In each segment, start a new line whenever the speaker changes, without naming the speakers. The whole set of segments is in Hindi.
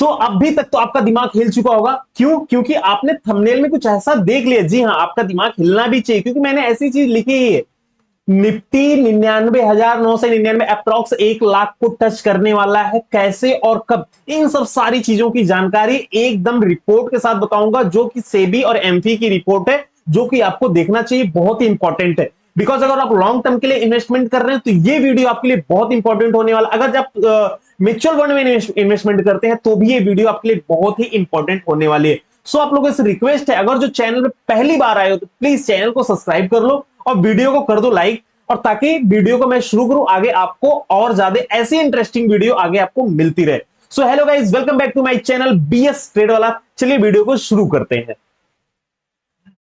अभी तक तो आपका दिमाग हिल चुका होगा। क्यों? क्योंकि आपने थंबनेल में कुछ ऐसा देख लिया। जी हाँ, आपका दिमाग हिलना भी चाहिए क्योंकि मैंने ऐसी चीज लिखी है। निफ्टी 99,999 अप्रॉक्स 1 लाख को टच करने वाला है। कैसे और कब, इन सब सारी चीजों की जानकारी एकदम रिपोर्ट के साथ बताऊंगा, जो कि सेबी और एमफी की रिपोर्ट है, जो कि आपको देखना चाहिए, बहुत ही इंपॉर्टेंट है। बिकॉज अगर आप लॉन्ग टर्म के लिए इन्वेस्टमेंट कर रहे हैं तो ये वीडियो आपके लिए बहुत इंपॉर्टेंट होने वाला। अगर आप म्यूचुअल फंड में इन्वेस्टमेंट करते हैं तो भी ये वीडियो आपके लिए बहुत ही इंपॉर्टेंट होने वाली है। आप लोगों से रिक्वेस्ट है, अगर जो चैनल पे पहली बार आए हो तो प्लीज चैनल को सब्सक्राइब कर लो और वीडियो को कर दो लाइक, और ताकि वीडियो को मैं शुरू करूं, आगे आपको और ज्यादा ऐसी इंटरेस्टिंग वीडियो आगे आपको मिलती रहे। Hello guys, welcome back to my channel BS trade वाला। चलिए वीडियो को शुरू करते हैं।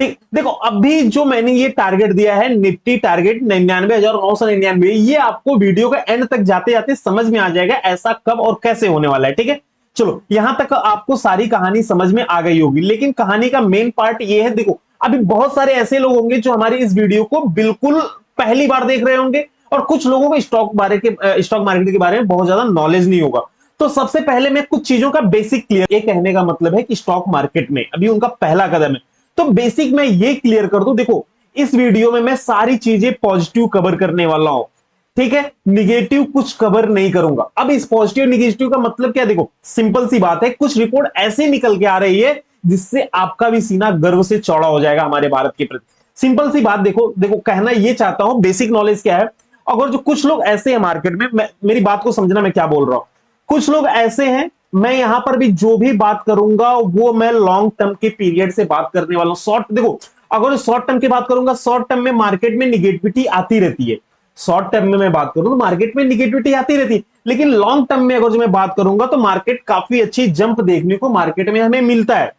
ठीक, देखो अभी जो मैंने ये टारगेट दिया है, निफ्टी टारगेट 99,999, ये आपको वीडियो के एंड तक जाते जाते समझ में आ जाएगा ऐसा कब और कैसे होने वाला है। ठीक है, चलो यहां तक आपको सारी कहानी समझ में आ गई होगी, लेकिन कहानी का मेन पार्ट ये है। देखो अभी बहुत सारे ऐसे लोग होंगे जो हमारी इस वीडियो को बिल्कुल पहली बार देख रहे होंगे, और कुछ लोगों को स्टॉक मार्केट के बारे में बहुत ज्यादा नॉलेज नहीं होगा। तो सबसे पहले मैं कुछ चीजों का बेसिक क्लियर, ये कहने का मतलब है कि स्टॉक मार्केट में अभी उनका पहला कदम है, तो बेसिक मैं ये क्लियर कर दूं। देखो इस वीडियो में मैं सारी चीजें पॉजिटिव कवर करने वाला हूं, ठीक है, निगेटिव कुछ कवर नहीं करूंगा। अब इस पॉजिटिव निगेटिव का मतलब क्या, देखो सिंपल सी बात है, कुछ रिपोर्ट ऐसे निकल के आ रही है जिससे आपका भी सीना गर्व से चौड़ा हो जाएगा हमारे भारत के प्रति। सिंपल सी बात, देखो देखो कहना ये चाहता हूं, बेसिक नॉलेज क्या है। अगर जो कुछ लोग ऐसे हैं मार्केट में, मेरी बात को समझना मैं क्या बोल रहा हूं। कुछ लोग ऐसे हैं, मैं यहां पर भी जो भी बात करूंगा वो मैं लॉन्ग टर्म के पीरियड से बात करने वाला हूं। शॉर्ट, देखो अगर शॉर्ट टर्म की बात करूंगा, शॉर्ट टर्म में मार्केट में निगेटिविटी आती रहती है। शॉर्ट टर्म में मैं बात करूं तो मार्केट में निगेटिविटी आती रहती है, लेकिन लॉन्ग टर्म में अगर जो मैं बात करूंगा तो मार्केट काफी अच्छी जंप देखने को मार्केट में हमें मिलता है।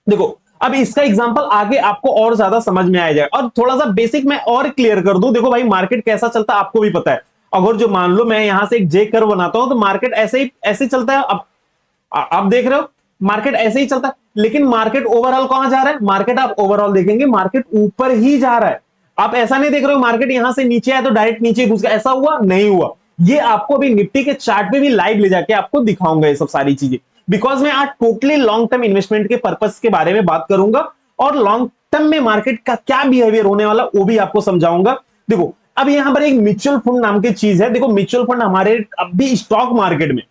देखो अब इसका एग्जांपल आगे आपको और ज्यादा समझ में आ जाएगा, और थोड़ा सा बेसिक मैं और क्लियर कर दूं। देखो भाई मार्केट कैसा चलता है आपको भी पता है। अगर जो मान लो मैं यहां से एक जे कर्व बनाता हूं तो मार्केट ऐसे ही चलता है। अब आप देख रहे हो मार्केट ऐसे ही चलता है, लेकिन मार्केट ओवरऑल कहां जा रहा है, मार्केट आप ओवरऑल देखेंगे मार्केट ऊपर ही जा रहा है। आप ऐसा नहीं देख रहे हो मार्केट यहां से नीचे आया तो डायरेक्ट नीचे घुस गया, ऐसा हुआ नहीं हुआ। ये आपको अभी निफ्टी के चार्ट पे भी लाइव ले जाके आपको दिखाऊंगा ये सब सारी चीजें, बिकॉज मैं आज टोटली लॉन्ग टर्म इन्वेस्टमेंट के पर्पस के बारे में बात करूंगा, और लॉन्ग टर्म में मार्केट का क्या बिहेवियर होने वाला वो भी आपको समझाऊंगा। देखो अब यहां पर एक म्यूचुअल फंड नाम की चीज है। देखो म्यूचुअल फंड हमारे अभी स्टॉक मार्केट में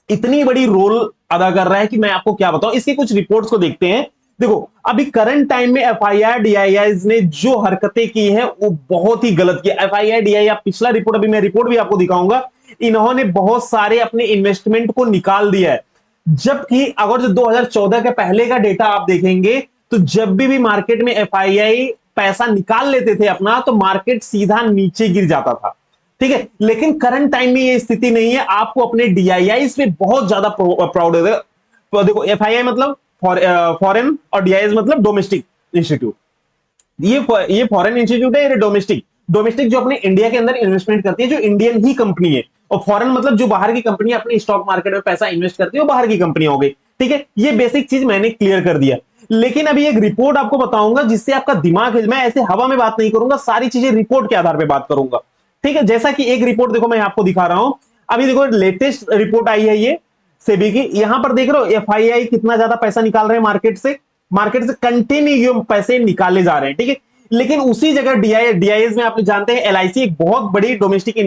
इतनी बड़ी रोल अदा कर रहा है कि मैं आपको क्या बताऊं। इसके कुछ रिपोर्ट्स को देखते हैं। देखो अभी करंट टाइम में एफआईआर डीआईआई ने जो हरकतें की हैं वो बहुत ही गलत की। एफआईआर डीआईआई पिछला रिपोर्ट, अभी मैं रिपोर्ट भी आपको दिखाऊंगा, इन्होंने बहुत सारे अपने इन्वेस्टमेंट को निकाल दिया है। जबकि अगर जो 2014 के पहले का डेटा आप देखेंगे तो जब भी मार्केट में एफआईआई पैसा निकाल लेते थे अपना, तो मार्केट सीधा नीचे गिर जाता था। ठीक है, लेकिन करंट टाइम में ये स्थिति नहीं है। आपको अपने डीआईआई पे बहुत ज्यादा प्राउड है। तो देखो एफआईआई मतलब फॉरेन, और डीआईआई मतलब डोमेस्टिक इंस्टीट्यूट। ये फॉरेन इंस्टीट्यूट है, ये डोमेस्टिक। डोमेस्टिक जो अपने इंडिया के अंदर इन्वेस्टमेंट करती है, जो इंडियन ही कंपनी है, और फॉरेन मतलब जो बाहर की कंपनी अपनी स्टॉक मार्केट में पैसा इन्वेस्ट करती है, वो बाहर की कंपनी हो गई। ठीक है, ये बेसिक चीज मैंने क्लियर कर दिया। लेकिन अभी एक रिपोर्ट आपको बताऊंगा जिससे आपका दिमाग, मैं ऐसे हवा में बात नहीं करूंगा, सारी चीजें रिपोर्ट के आधार पर बात करूंगा। ठीक है, जैसा कि एक रिपोर्ट देखो मैं आपको दिखा रहा हूं। अभी देखो लेटेस्ट रिपोर्ट आई है ये सेबी की, यहां पर देख रहे हो एफआईआई कितना ज्यादा पैसा निकाल रहे हैं मार्केट से कंटिन्यू पैसे निकाले जा रहे हैं। ठीक है, लेकिन उसी जगह डीआईएस में आप जानते हैं एलआईसी एक बहुत बड़ी डोमेस्टिक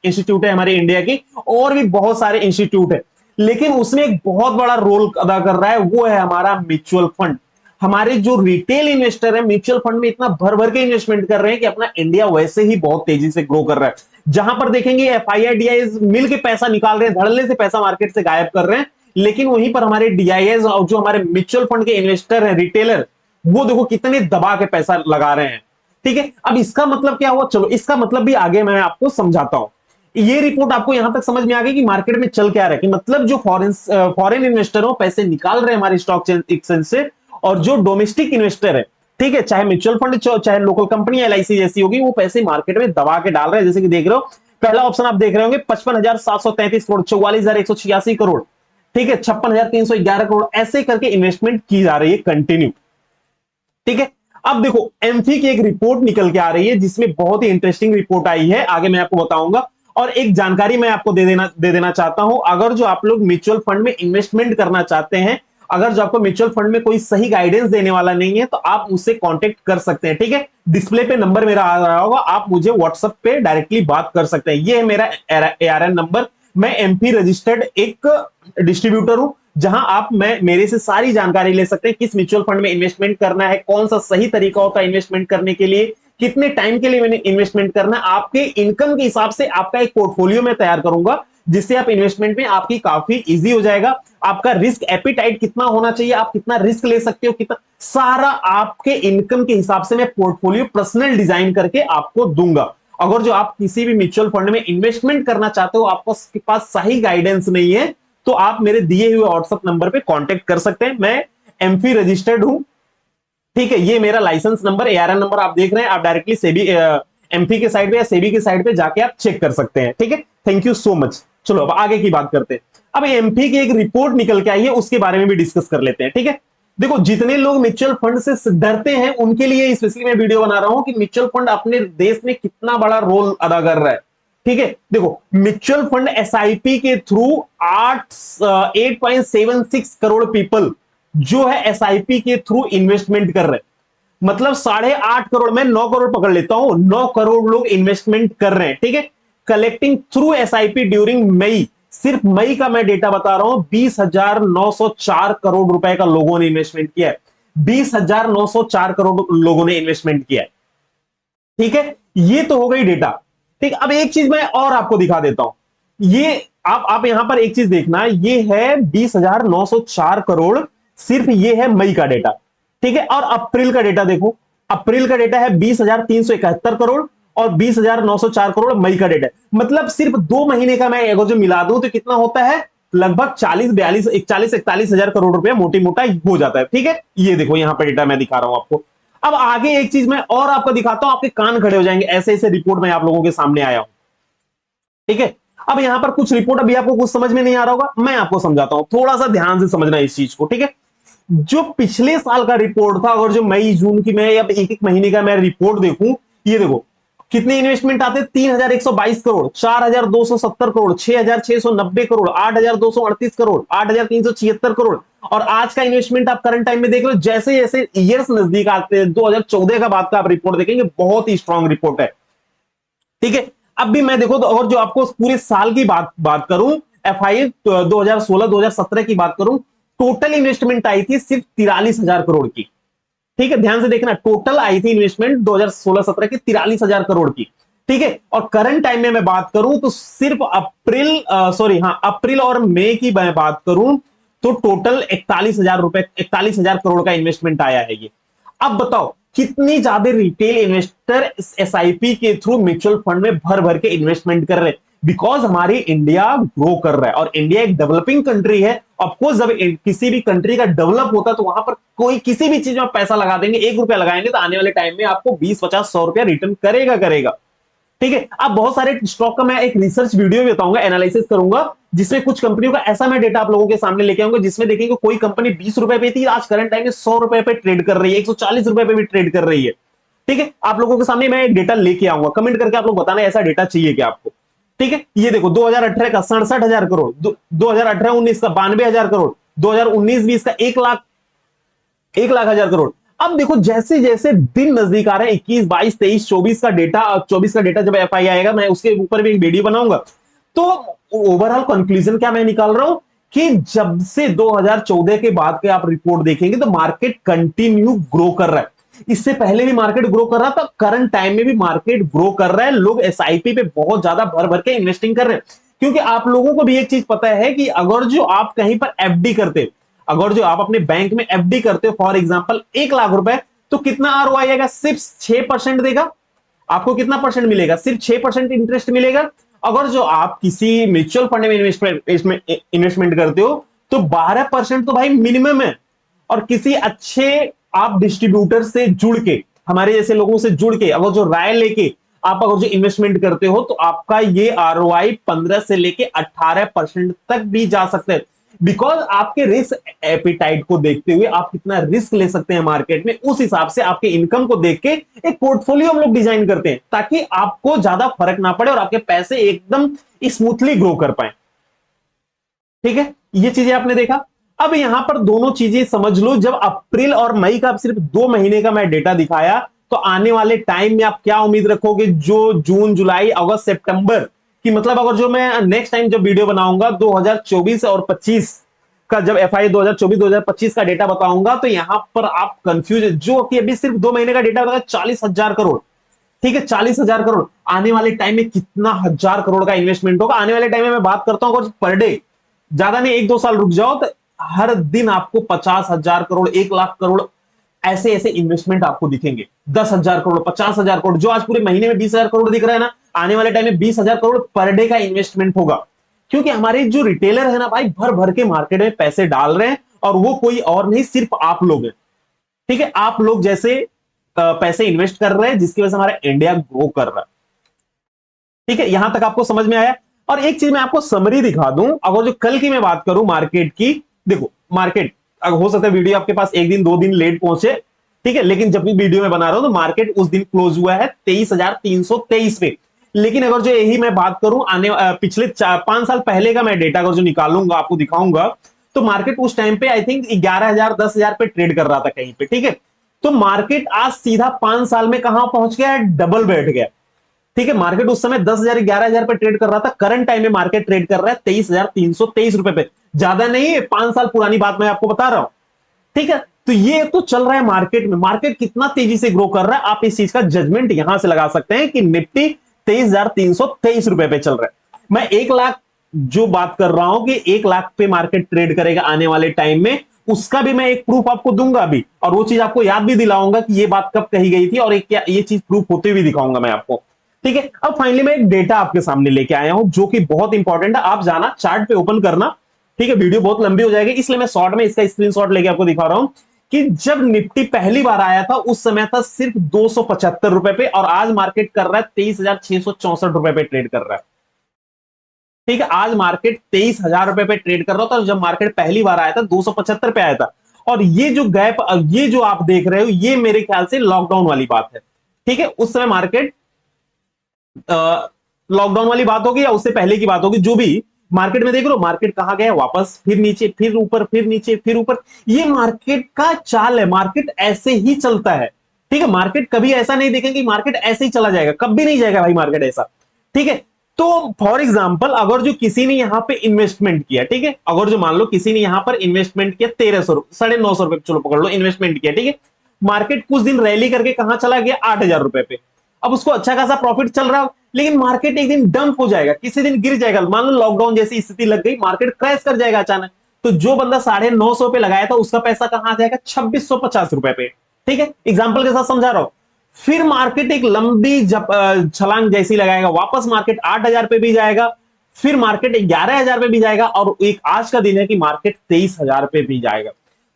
इंस्टीट्यूट है हमारे इंडिया की, और भी बहुत सारे इंस्टीट्यूट है, लेकिन उसमें एक बहुत बड़ा रोल अदा कर रहा है, वो है हमारा म्यूचुअल फंड। हमारे जो रिटेल इन्वेस्टर है म्यूचुअल फंड में इतना भर भर के इन्वेस्टमेंट कर रहे हैं कि अपना इंडिया वैसे ही बहुत तेजी से ग्रो कर रहा है। जहां पर देखेंगे एफआईआई डीआईएस मिल के पैसा निकाल रहे हैं, धड़ल्ले से पैसा मार्केट से गायब कर रहे हैं, लेकिन वहीं पर हमारे डीआईएस और जो हमारे म्यूचुअल फंड के इन्वेस्टर है रिटेलर, वो देखो कितने दबा के पैसा लगा रहे हैं। ठीक है, अब इसका मतलब क्या हुआ, चलो इसका मतलब भी आगे मैं आपको समझाता हूं। ये रिपोर्ट आपको यहां तक समझ में आ गई कि मार्केट में चल क्या रहा है, कि मतलब जो फॉरेन इन्वेस्टर हो पैसे निकाल रहे हैं हमारे स्टॉक एक्सचेंज से, और जो डोमेस्टिक इन्वेस्टर है, ठीक है, चाहे म्यूचुअल फंड चाहे लोकल कंपनी एलआईसी जैसी होगी, वो पैसे मार्केट में दबा के डाल रहे हैं। जैसे कि देख रहे हो पहला ऑप्शन आप देख रहे होंगे 55,733 करोड़, 44,186 करोड़, ठीक है, 56,311 करोड़, ऐसे करके इन्वेस्टमेंट की जा रही है कंटिन्यू। ठीक है, अब देखो एमफी की एक रिपोर्ट निकल के आ रही है जिसमें बहुत ही इंटरेस्टिंग रिपोर्ट आई है, आगे मैं आपको बताऊंगा। और एक जानकारी मैं आपको दे देना चाहता हूं, अगर जो आप लोग म्यूचुअल फंड में इन्वेस्टमेंट करना चाहते हैं, अगर जो आपको म्यूचुअल फंड में कोई सही गाइडेंस देने वाला नहीं है, तो आप मुझसे कांटेक्ट कर सकते हैं, ठीक है। डिस्प्ले पे नंबर मेरा आ रहा होगा, आप मुझे व्हाट्सएप पे डायरेक्टली बात कर सकते हैं। ये है मेरा ARN नंबर। मैं एमपी रजिस्टर्ड एक डिस्ट्रीब्यूटर हूं, जहां आप मेरे से सारी जानकारी ले सकते हैं, किस म्यूचुअल फंड में इन्वेस्टमेंट करना है, कौन सा सही तरीका होता है इन्वेस्टमेंट करने के लिए, कितने टाइम के लिए मैंने इन्वेस्टमेंट करना है। आपके इनकम के हिसाब से आपका एक पोर्टफोलियो में तैयार करूंगा, जिससे आप इन्वेस्टमेंट में आपकी काफी इजी हो जाएगा। आपका रिस्क एपिटाइट कितना होना चाहिए, आप कितना रिस्क ले सकते हो, कितना सारा आपके इनकम के हिसाब से मैं पोर्टफोलियो पर्सनल डिजाइन करके आपको दूंगा। अगर जो आप किसी भी म्यूचुअल फंड में इन्वेस्टमेंट करना चाहते हो, आपको पास सही गाइडेंस नहीं है, तो आप मेरे दिए हुए व्हाट्सएप नंबर पे कांटेक्ट कर सकते हैं। मैं एमफी रजिस्टर्ड हूं, ठीक है। ये मेरा लाइसेंस नंबर, ARN नंबर आप देख रहे हैं। आप डायरेक्टली सेबी एमपी के साइड पे या सेबी के साइड पे जाके आप चेक कर सकते हैं, ठीक है। Thank you so much. चलो अब आगे की बात करते हैं। अब एमपी की एक रिपोर्ट निकल के आई है, उसके बारे में भी डिस्कस कर लेते हैं, ठीक है। देखो, जितने लोग म्यूचुअल फंड से डरते हैं, उनके लिए स्पेशली मैं वीडियो बना रहा हूं कि म्यूचुअल फंड अपने देश में कितना बड़ा रोल अदा कर रहा है, ठीक है। देखो, म्यूचुअल फंड एसआईपी के थ्रू 8.76 करोड़ पीपल जो है एसआईपी के थ्रू इन्वेस्टमेंट कर रहे हैं। मतलब 8.5 करोड़, मैं 9 करोड़ पकड़ लेता हूं, 9 करोड़ लोग इन्वेस्टमेंट कर रहे हैं, ठीक है। कलेक्टिंग थ्रू एसआईपी ड्यूरिंग मई, सिर्फ मई का मैं डेटा बता रहा हूं, 20,904 करोड़ रुपए का लोगों ने इन्वेस्टमेंट किया है। 20,904 करोड़ लोगों ने इन्वेस्टमेंट किया है, ठीक है। ये तो हो गई डेटा, ठीक। अब एक चीज मैं और आपको दिखा देता हूं। ये आप यहां पर एक चीज देखना, ये है 20,904 करोड़, सिर्फ ये है मई का डेटा, ठीक है। और अप्रैल का डेटा देखो, अप्रैल का डेटा है 20,371 करोड़ और 20,904 करोड़ मई का डेटा है। मतलब सिर्फ 2 महीने का मैं अगर जो मिला दूं तो कितना होता है, लगभग 40 हजार करोड़ रुपया मोटी मोटा हो जाता है, ठीक है। ये देखो यहां पर डेटा मैं दिखा रहा हूं आपको। अब आगे एक चीज मैं और आपको दिखाता हूं, आपके कान खड़े हो जाएंगे, ऐसे ऐसे रिपोर्ट में आप लोगों के सामने आया हूं, ठीक है। अब यहां पर कुछ रिपोर्ट अभी आपको कुछ समझ में नहीं आ रहा होगा, मैं आपको समझाता हूं, थोड़ा सा ध्यान से समझना इस चीज को, ठीक है। जो पिछले साल का रिपोर्ट था, अगर जो मई जून की मैं या एक एक महीने का मैं रिपोर्ट देखूं, ये देखो कितने इन्वेस्टमेंट आते हैं, 3,122 करोड़, 4,270 करोड़, 6,690 करोड़, 8,238 करोड़, 8,376 करोड़। और आज का इन्वेस्टमेंट आप करंट टाइम में देख लो, जैसे जैसे ईयर्स नजदीक आते हैं, 2014 का बाद का आप रिपोर्ट देखेंगे, बहुत ही स्ट्रांग रिपोर्ट है, ठीक है। अब भी मैं देखो तो, और जो आपको पूरे साल की बात करूं, एफआई 2016-2017 की बात करूं, टोटल इन्वेस्टमेंट आई थी सिर्फ 43,000 करोड़ की, ठीक है। ध्यान से देखना, टोटल आई थी इन्वेस्टमेंट 2016-17 की 43,000 करोड़ की, ठीक है। और करंट टाइम में मैं बात करूं तो सिर्फ अप्रैल और मई की मैं बात करूं तो टोटल 41,000 करोड़ का इन्वेस्टमेंट आया है ये। अब बताओ कितनी ज्यादा रिटेल इन्वेस्टर एसआईपी के थ्रू म्यूचुअल फंड में भर भर के इन्वेस्टमेंट कर रहे हैं, बिकॉज हमारी इंडिया ग्रो कर रहा है और इंडिया एक डेवलपिंग कंट्री है। ऑफकोर्स जब किसी भी कंट्री का डेवलप होता है तो वहां पर कोई किसी भी चीज में पैसा लगा देंगे, 1 रुपया लगाएंगे तो आने वाले टाइम में आपको 20, 50, 100 रुपया रिटर्न करेगा, ठीक है। अब बहुत सारे स्टॉक का मैं एक रिसर्च वीडियो भी बताऊंगा, एनालिसिस करूंगा, जिसमें कुछ कंपनियों का ऐसा मैं डेटा आप लोगों के सामने लेके आऊंगा, जिसमें देखेंगे कोई कंपनी 20 रुपए पे थी, आज करंट टाइम में 100 रुपए पे ट्रेड कर रही है, 140 रुपए पे भी ट्रेड कर रही है, ठीक है। आप लोगों के सामने मैं डेटा लेके आऊंगा, कमेंट करके आप लोग बताना ऐसा डेटा चाहिए क्या आपको, ठीक है। ये देखो 2018 का 67,000 करोड़, 2018-19 का 92,000 करोड़, 2019-20 का 1,00,000 करोड़। अब देखो जैसे जैसे दिन नजदीक आ रहे हैं, 21, 22, 23, 24 का डेटा, 24 का डेटा जब एफआई आएगा, मैं उसके ऊपर भी एक वीडियो बनाऊंगा। तो ओवरऑल कंक्लूजन क्या मैं निकाल रहा हूं कि जब से 2014 के बाद के आप रिपोर्ट देखेंगे तो मार्केट कंटिन्यू ग्रो कर रहा है। इससे पहले भी मार्केट ग्रो कर रहा था, करंट टाइम में भी मार्केट ग्रो कर रहा है। लोग एसआईपी पे बहुत ज्यादा भर भर के इन्वेस्टिंग कर रहे हैं, क्योंकि आप लोगों को भी एक चीज पता है कि अगर जो आप कहीं पर एफडी करते, अगर जो आप अपने बैंक में एफडी करते हो, फॉर एग्जांपल 1 लाख रुपए, तो कितना आरओआई आएगा, सिर्फ 6% देगा। आपको कितना परसेंट मिलेगा, सिर्फ 6% इंटरेस्ट मिलेगा। अगर जो आप किसी म्यूचुअल फंड में इन्वेस्टमेंट करते हो तो 12% तो भाई मिनिमम है। और किसी अच्छे आप डिस्ट्रीब्यूटर से जुड़ के, हमारे जैसे लोगों से जुड़ के, अगर जो राय लेके आप अगर जो इन्वेस्टमेंट करते हो तो आपका ये आरओआई 15 से लेके 18% तक भी जा सकते हैं। बिकॉज आपके रिस्क एपिटाइट को देखते हुए आप कितना रिस्क ले सकते हैं मार्केट में, उस हिसाब से आपके इनकम को देख के एक पोर्टफोलियो हम लोग डिजाइन करते हैं ताकि आपको ज्यादा फर्क ना पड़े और आपके पैसे एकदम स्मूथली ग्रो कर पाए। ठीक है, ये चीजें आपने देखा। अब यहां पर दोनों चीजें समझ लो, जब अप्रैल और मई का सिर्फ 2 महीने का मैं डेटा दिखाया, तो आने वाले टाइम में आप क्या उम्मीद रखोगे, जो जून जुलाई अगस्त सितंबर की, मतलब अगर जो मैं नेक्स्ट टाइम जब वीडियो बनाऊंगा 2024 और 25 का, जब एफआई 2024-2025 का डेटा बताऊंगा, तो यहां पर आप कंफ्यूज, जो कि अभी सिर्फ 2 महीने का डेटा बताया 40,000 करोड़। ठीक है, 40,000 करोड़ आने वाले टाइम में कितना हजार करोड़ का इन्वेस्टमेंट होगा आने वाले टाइम में। मैं बात करता हूं अगर पर डे, ज्यादा नहीं 1-2 साल रुक जाओ, तो हर दिन आपको 50,000 करोड़, 1 लाख करोड़ ऐसे ऐसे इन्वेस्टमेंट आपको दिखेंगे। 10,000 करोड़, 50,000 करोड़, जो आज पूरे महीने में 20,000 करोड़ दिख रहा है ना, आने वाले टाइम में 20,000 करोड़ पर डे का इन्वेस्टमेंट होगा। क्योंकि हमारे जो रिटेलर है ना भाई, भर भर के मार्केट में पैसे डाल रहे हैं, और वो कोई और नहीं, सिर्फ आप लोग हैं। ठीक है, आप लोग जैसे पैसे इन्वेस्ट कर रहे हैं, जिसकी वजह से हमारा इंडिया ग्रो कर रहा है। ठीक है, यहां तक आपको समझ में आया। और एक चीज मैं आपको समरी दिखा दूं, अगर जो कल की मैं बात करूं मार्केट की, देखो मार्केट अगर हो सकता है वीडियो आपके पास 1 दिन 2 दिन लेट पहुंचे, ठीक है, लेकिन जब भी वीडियो में बना रहा हूं तो मार्केट उस दिन क्लोज हुआ है 23,323 पे। लेकिन अगर जो यही मैं बात करूं आने पिछले 5 साल पहले का मैं डेटा अगर जो निकालूंगा आपको दिखाऊंगा, तो मार्केट उस टाइम पे आई थिंक 11,000 10,000 पे ट्रेड कर रहा था कहीं पे। ठीक है, तो मार्केट आज सीधा 5 साल में कहां पहुंच गया है, डबल बैठ गया। ठीक है, मार्केट उस समय 10,000 11,000 पे ट्रेड कर रहा था, करंट टाइम में मार्केट ट्रेड कर रहा है 23,323 रुपए पे। ज्यादा नहीं है, 5 साल पुरानी बात मैं आपको बता रहा हूं। ठीक है, तो ये तो चल रहा है मार्केट में, मार्केट कितना तेजी से ग्रो कर रहा है, आप इस चीज का जजमेंट यहां से लगा सकते हैं कि निफ्टी 23,323 रुपए पे चल रहा है। मैं 1 लाख जो बात कर रहा हूं कि 1 लाख पे मार्केट ट्रेड करेगा आने वाले टाइम में, उसका भी मैं एक प्रूफ आपको दूंगा भी, और वो चीज आपको याद भी दिलाऊंगा कि ये बात कब कही गई थी, और एक क्या ये चीज प्रूफ होते हुए दिखाऊंगा मैं आपको। ठीक है, अब फाइनली मैं एक डेटा आपके सामने लेके आया हूं जो कि बहुत इंपॉर्टेंट है। आप जाना चार्ट पे ओपन करना, ठीक है, वीडियो बहुत लंबी हो जाएगी इसलिए मैं शॉर्ट में इसका स्क्रीनशॉट लेके आपको दिखा रहा हूं कि जब निफ्टी पहली बार आया था उस समय था सिर्फ 275 रुपए पे, और आज मार्केट कर रहा है 23,664 रुपए पे ट्रेड कर रहा है। ठीक है, आज मार्केट 23,000 रुपए पे ट्रेड कर रहा था, जब मार्केट पहली बार आया था 275 पे आया था। और ये जो गैप, ये जो आप देख रहे हो, ये मेरे ख्याल से लॉकडाउन वाली बात है। ठीक है, उस समय मार्केट लॉकडाउन वाली बात होगी या उससे पहले की बात होगी, जो भी मार्केट में देख लो, मार्केट कहां गया, वापस फिर नीचे, फिर ऊपर, फिर नीचे, फिर ऊपर। ये मार्केट का चाल है, मार्केट ऐसे ही चलता है। ठीक है, मार्केट कभी ऐसा नहीं देखेंगे मार्केट ऐसे ही चला जाएगा, कभी नहीं जाएगा भाई मार्केट ऐसा। ठीक है, तो फॉर एग्जाम्पल अगर जो किसी ने यहां पे इन्वेस्टमेंट किया, ठीक है, अगर जो मान लो किसी ने यहां पर इन्वेस्टमेंट किया 1,300 950 रुपए, चलो पकड़ लो इन्वेस्टमेंट किया, ठीक है, मार्केट कुछ दिन रैली करके कहां चला गया, 8,000 रुपए पे। अब उसको अच्छा खासा प्रॉफिट चल रहा है, लेकिन मार्केट एक दिन डंप हो जाएगा, किसी दिन गिर जाएगा, मान लो लॉकडाउन जैसी स्थिति लग गई, मार्केट क्रैश कर जाएगा अचानक, तो जो बंदा 950 पे लगाया था उसका पैसा कहां आ जाएगा, 2,650 रुपए पे। ठीक है, एग्जाम्पल के साथ समझा रहा हूं। फिर मार्केट एक लंबी छलांग जैसी लगाएगा, वापस मार्केट 8,000 पे भी जाएगा, फिर मार्केट 11,000 पे भी जाएगा, और एक आज का दिन है कि मार्केट 23,000 पे भी जाएगा।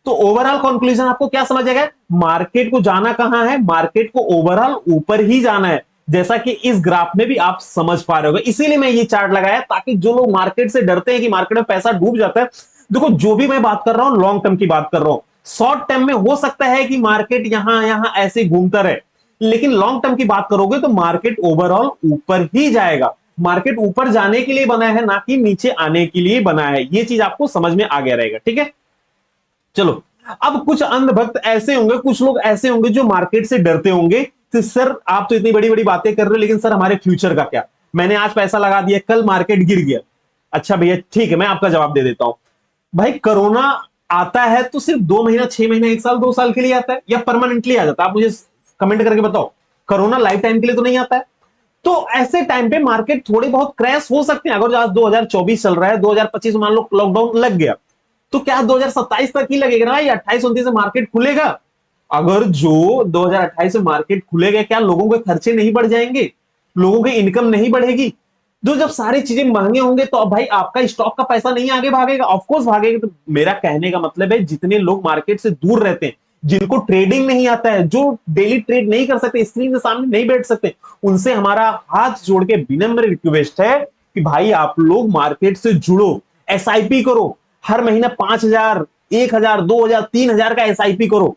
तो ओवरऑल कंक्लूजन आपको क्या समझ आएगा, मार्केट को जाना कहां है, मार्केट को ओवरऑल ऊपर ही जाना है, जैसा कि इस ग्राफ में भी आप समझ पा रहे हो। इसीलिए मैं ये चार्ट लगाया, ताकि जो लोग मार्केट से डरते हैं कि मार्केट में पैसा डूब जाता है, देखो जो भी मैं बात कर रहा हूं लॉन्ग टर्म की बात कर रहा हूं। शॉर्ट टर्म में हो सकता है कि मार्केट यहां यहां ऐसे घूमता रहे, लेकिन लॉन्ग टर्म की बात करोगे तो मार्केट ओवरऑल ऊपर ही जाएगा। मार्केट ऊपर जाने के लिए बना है, ना कि नीचे आने के लिए बना है। ये चीज आपको समझ में आ गया रहेगा। ठीक है, चलो, अब कुछ अंधभक्त ऐसे होंगे, कुछ लोग ऐसे होंगे जो मार्केट से डरते होंगे कि सर आप तो इतनी बड़ी बड़ी बातें कर रहे हो, लेकिन सर हमारे फ्यूचर का क्या, मैंने आज पैसा लगा दिया, कल मार्केट गिर गया। अच्छा भैया ठीक है, मैं आपका जवाब दे देता हूं। भाई कोरोना आता है तो सिर्फ 2 महीना, 6 महीना, 1 साल, 2 साल के लिए आता है, या परमानेंटली आ जाता है, आप मुझे कमेंट करके बताओ। कोरोना लाइफ टाइम के लिए तो नहीं आता है। तो ऐसे टाइम पे मार्केट थोड़ी बहुत क्रैश हो सकते हैं। अगर आज 2024 चल रहा है, 2025 मान लो लॉकडाउन लग गया, तो क्या 2027 तक ही लगेगा ना भाई, 28-29 में मार्केट खुलेगा। अगर जो 2028 में मार्केट खुलेगा, क्या लोगों के खर्चे नहीं बढ़ जाएंगे, लोगों की इनकम नहीं बढ़ेगी। तो जब सारी चीजें महंगे होंगे तो अब भाई आपका स्टॉक का पैसा नहीं आगे भागेगा, ऑफकोर्स भागेगा। तो मेरा कहने का मतलब है, जितने लोग मार्केट से दूर रहते हैं, जिनको ट्रेडिंग नहीं आता है, जो डेली ट्रेड नहीं कर सकते, स्क्रीन के सामने नहीं बैठ सकते, उनसे हमारा हाथ जोड़ के विनम्र रिक्वेस्ट है कि भाई आप लोग मार्केट से जुड़ो, एसआईपी करो, हर महीना 5,000, 1,000, 2,000, 3,000 का एसआईपी करो,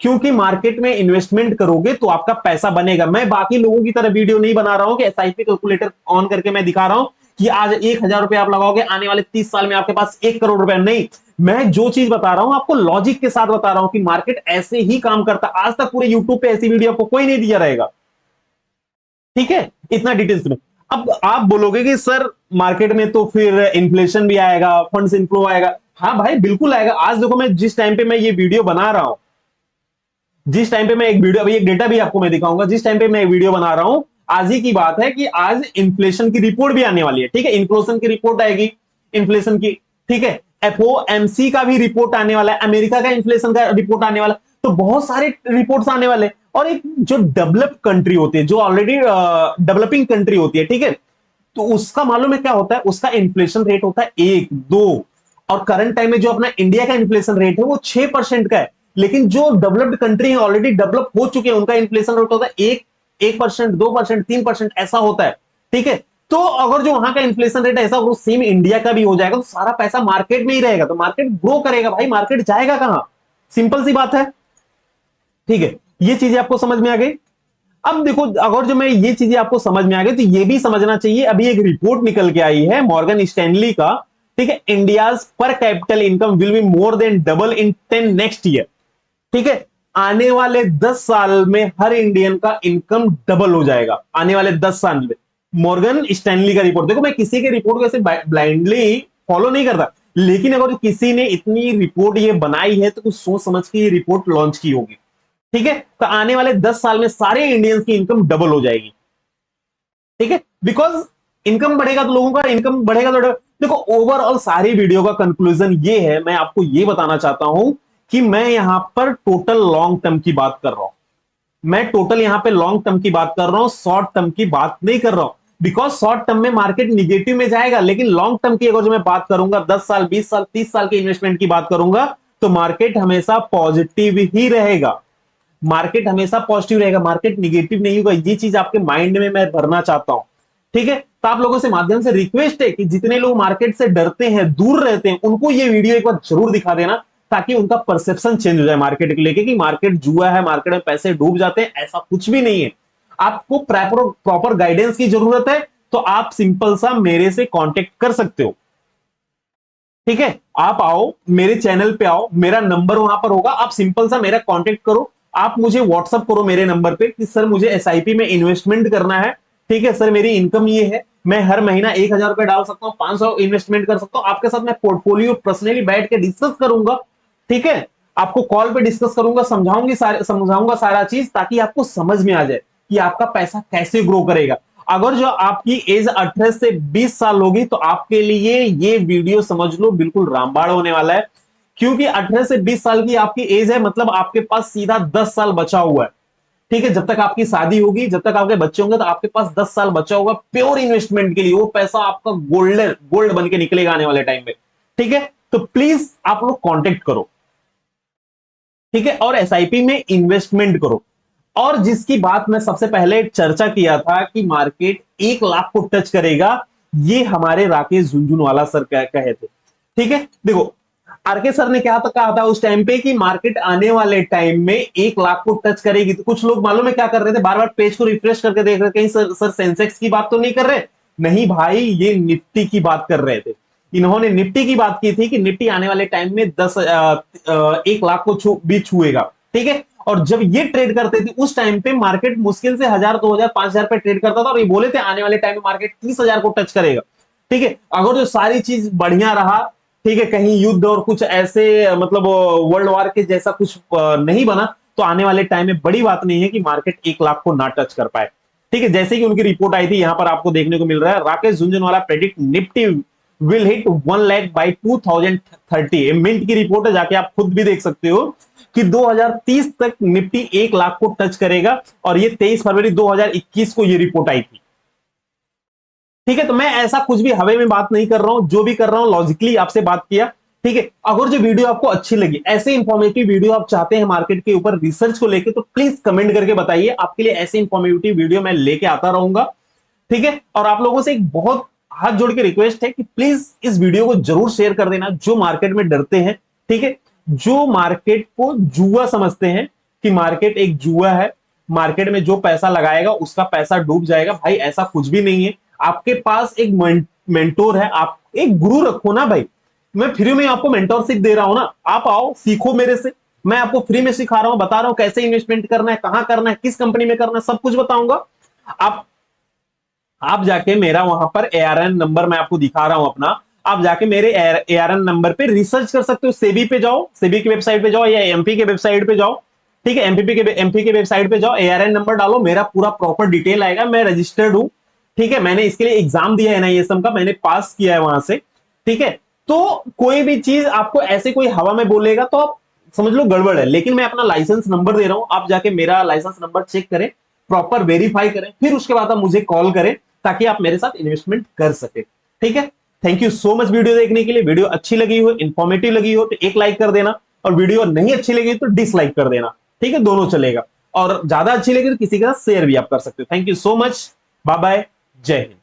क्योंकि मार्केट में इन्वेस्टमेंट करोगे तो आपका पैसा बनेगा। मैं बाकी लोगों की तरह वीडियो नहीं बना रहा हूं कि एसआईपी कैलकुलेटर ऑन करके मैं दिखा रहा हूं कि आज 1,000 रुपए आप लगाओगे, आने वाले 30 साल में आपके पास 1 करोड़ रुपए। नहीं, मैं जो चीज बता रहा हूं आपको लॉजिक के साथ बता रहा हूं कि मार्केट ऐसे ही काम करता। आज तक पूरे यूट्यूब पे ऐसी वीडियो आपको कोई नहीं दिया रहेगा। ठीक है, इतना डिटेल्स में। अब आप बोलोगे कि सर मार्केट में तो फिर इन्फ्लेशन भी आएगा, फंड्स इनफ्लो आएगा। हाँ भाई बिल्कुल आएगा। आज देखो मैं जिस टाइम पे मैं ये वीडियो बना रहा हूं, जिस टाइम पे मैं एक वीडियो, अभी एक डेटा भी आपको मैं दिखाऊंगा, जिस टाइम पे मैं एक वीडियो बना रहा हूं, आज ही की बात है कि आज इन्फ्लेशन की रिपोर्ट भी आने वाली है। ठीक है, इन्फ्लेशन की रिपोर्ट आएगी, इन्फ्लेशन की। ठीक है, एफओएमसी का भी रिपोर्ट आने वाला है, अमेरिका का इन्फ्लेशन का रिपोर्ट आने वाला है। तो बहुत सारे रिपोर्ट्स आने वाले। और एक जो डेवलप कंट्री होती है, जो ऑलरेडी डेवलपिंग कंट्री होती है, ठीक है, तो उसका मालूम है क्या होता है, उसका इन्फ्लेशन रेट होता है 1-2। और करंट टाइम में जो अपना इंडिया का इन्फ्लेशन रेट है वो 6% का है। लेकिन जो डेवलप्ड कंट्री है, ऑलरेडी डेवलप हो चुके हैं, उनका इन्फ्लेशन रेट होता है 1%, 2%, 3%, ऐसा होता है। ठीक है, तो अगर जो वहां का इन्फ्लेशन रेट ऐसा वो सेम इंडिया का भी हो जाएगा तो सारा पैसा मार्केट में ही रहेगा, तो मार्केट ग्रो करेगा भाई, मार्केट जाएगा कहां? सिंपल सी बात है। ठीक है, ये चीजें आपको समझ में आ गई। अब देखो, अगर जो मैं ये चीजें आपको समझ में आ गई तो ये भी समझना चाहिए, अभी एक रिपोर्ट निकल के आई है मॉर्गन स्टैनली का। ठीक है, इंडियाज पर capital income will be more than double in 10 next year. ठीक है, आने वाले 10 साल में हर इंडियन का इनकम डबल हो जाएगा, आने वाले 10 साल में। मॉर्गन स्टैनली का रिपोर्ट। देखो मैं किसी के रिपोर्ट को ऐसे ब्लाइंडली फॉलो नहीं करता, लेकिन अगर किसी ने इतनी रिपोर्ट ये बनाई है तो कुछ सोच समझ के ये रिपोर्ट लॉन्च की होगी। ठीक है, तो आने वाले 10 साल में सारे इंडियंस की इनकम डबल हो जाएगी। ठीक है, बिकॉज इनकम बढ़ेगा तो लोगों का इनकम बढ़ेगा तो देखो ओवरऑल सारी वीडियो का कंक्लूजन ये है, मैं आपको ये बताना चाहता हूं कि मैं यहां पर टोटल लॉन्ग टर्म की बात कर रहा हूं। मैं टोटल यहां पे लॉन्ग टर्म की बात कर रहा हूं, शॉर्ट टर्म की बात नहीं कर रहा हूं। बिकॉज शॉर्ट टर्म में मार्केट निगेटिव में जाएगा, लेकिन लॉन्ग टर्म की अगर जो मैं बात करूंगा, 10 साल, 20 साल, 30 साल के इन्वेस्टमेंट की बात करूंगा, तो मार्केट हमेशा पॉजिटिव ही रहेगा। मार्केट हमेशा पॉजिटिव रहेगा, मार्केट निगेटिव नहीं होगा। ये चीज आपके माइंड में मैं भरना चाहता हूं। ठीक है, तो आप लोगों से माध्यम से रिक्वेस्ट है कि जितने लोग मार्केट से डरते हैं, दूर रहते हैं, उनको ये वीडियो एक बार जरूर दिखा देना, ताकि उनका परसेप्शन चेंज हो जाए मार्केट को लेके कि मार्केट जुआ है, मार्केट में पैसे डूब जाते हैं। ऐसा कुछ भी नहीं है। आपको प्रॉपर गाइडेंस की जरूरत है तो आप सिंपल सा मेरे से कांटेक्ट कर सकते हो। ठीक है, आप आओ मेरे चैनल पे आओ, मेरा नंबर वहां पर होगा, आप सिंपल सा मेरा कांटेक्ट करो। आप मुझे व्हाट्सअप करो मेरे नंबर पे कि सर मुझे एसआईपी में इन्वेस्टमेंट करना है। ठीक है सर, मेरी इनकम ये है, मैं हर महीना 1,000 रुपए डाल सकता हूँ, 500 इन्वेस्टमेंट कर सकता हूँ। आपके साथ मैं पोर्टफोलियो पर्सनली बैठ के डिस्कस करूंगा। ठीक है, आपको कॉल पे डिस्कस करूंगा, समझाऊंगा सारा चीज, ताकि आपको समझ में आ जाए कि आपका पैसा कैसे ग्रो करेगा। अगर जो आपकी एज 18 से 20 साल होगी तो आपके लिए ये वीडियो समझ लो बिल्कुल रामबाण होने वाला है। क्योंकि 18 से 20 साल की आपकी एज है, मतलब आपके पास सीधा 10 साल बचा हुआ है। ठीक है, जब तक आपकी शादी होगी, जब तक आपके बच्चे होंगे, तो आपके पास 10 साल बचा होगा प्योर इन्वेस्टमेंट के लिए। वो पैसा आपका गोल्ड बन के निकलेगा आने वाले टाइम में। ठीक है, तो प्लीज आप लोग कांटेक्ट करो। ठीक है, और एसआईपी में इन्वेस्टमेंट करो। और जिसकी बात मैं सबसे पहले चर्चा किया था कि मार्केट 1 लाख को टच करेगा, ये हमारे राकेश झुनझुनवाला सर कहे थे। ठीक है, देखो आरके सर ने क्या कहा था उस टाइम पे कि मार्केट आने वाले टाइम में 1 लाख को टच करेगी। तो कुछ लोग मालूम है क्या कर रहे थे, बार बार पेज को रिफ्रेश करके देख रहे थे, कहीं सर सेंसेक्स की बात तो नहीं कर रहे। नहीं भाई, ये निफ्टी की बात कर रहे थे। इन्होंने निफ्टी की बात की थी कि निफ्टी आने वाले टाइम में 1 लाख को भी छुएगा। ठीक है, और जब ये ट्रेड करते थे उस टाइम पे मार्केट मुश्किल से 1,000, 2,000, 5,000 पे ट्रेड करता था, और ये बोले थे आने वाले टाइम में मार्केट 30,000 को टच करेगा। ठीक है, अगर जो सारी चीज बढ़िया रहा, ठीक है, कहीं युद्ध और कुछ ऐसे मतलब वर्ल्ड वार के जैसा कुछ नहीं बना, तो आने वाले टाइम में बड़ी बात नहीं है कि मार्केट 1 लाख को ना टच कर पाए। ठीक है, जैसे कि उनकी रिपोर्ट आई थी, यहां पर आपको देखने को मिल रहा है, Rakesh Jhunjhunwala predict Nifty will hit 1 lakh by 2030। Mint की रिपोर्ट है, जाके आप खुद भी देख सकते हो कि 2030 तक निफ्टी 1 लाख को टच करेगा। और ये 23 फरवरी 2021 को ये रिपोर्ट आई थी। ठीक है, तो मैं ऐसा कुछ भी हवे में बात नहीं कर रहा हूं, जो भी कर रहा हूं लॉजिकली आपसे बात किया। ठीक है, अगर जो वीडियो आपको अच्छी लगी, ऐसे इंफॉर्मेटिव वीडियो आप चाहते हैं मार्केट के ऊपर रिसर्च को लेके, तो प्लीज कमेंट करके बताइए। आपके लिए ऐसे इंफॉर्मेटिव वीडियो मैं लेके आता रहूंगा। ठीक है, और आप लोगों से एक बहुत हाथ जोड़ के रिक्वेस्ट है कि प्लीज इस वीडियो को जरूर शेयर कर देना, जो मार्केट में डरते हैं, ठीक है, जो मार्केट को जुआ समझते हैं कि मार्केट एक जुआ है, मार्केट में जो पैसा लगाएगा उसका पैसा डूब जाएगा। भाई ऐसा कुछ भी नहीं है। आपके पास एक मेंटोर है, आप एक गुरु रखो ना भाई। मैं फ्री में आपको मेंटोरशिप दे रहा हूं ना, आप आओ सीखो मेरे से। मैं आपको फ्री में सिखा रहा हूं, बता रहा हूं कैसे इन्वेस्टमेंट करना है, कहां करना है, किस कंपनी में करना है, सब कुछ बताऊंगा। आप आप जाके मेरा वहां पर एआरएन नंबर मैं आपको दिखा रहा हूं अपना, आप जाके मेरे एआरएन नंबर पे रिसर्च कर सकते हो। सेबी पे जाओ, सेबी की वेबसाइट पे जाओ, या एमपी के वेबसाइट पे जाओ, ठीक है, एमपी के वेबसाइट पे जाओ, एआरएन नंबर डालो, मेरा पूरा प्रॉपर डिटेल आएगा। मैं रजिस्टर्ड हूं, ठीक है, मैंने इसके लिए एग्जाम दिया है एनआईएसएम का, मैंने पास किया है वहां से, ठीक है। तो कोई भी चीज आपको ऐसे कोई हवा में बोलेगा तो आप समझ लो गड़बड़ है। लेकिन मैं अपना लाइसेंस नंबर दे रहा हूं, आप जाके मेरा लाइसेंस नंबर चेक करें, प्रॉपर वेरीफाई करें, फिर उसके बाद आप मुझे कॉल करें ताकि आप मेरे साथ इन्वेस्टमेंट कर सके, ठीक है। Thank you so much video देखने के लिए। वीडियो अच्छी लगी हो, इंफॉर्मेटिव लगी हो तो एक लाइक कर देना, और वीडियो नहीं अच्छी लगी तो डिसलाइक कर देना, ठीक है, दोनों चलेगा। और ज्यादा अच्छी लगी तो किसी के साथ शेयर भी आप कर सकते हो। Thank you so much, bye bye, जय हिंद।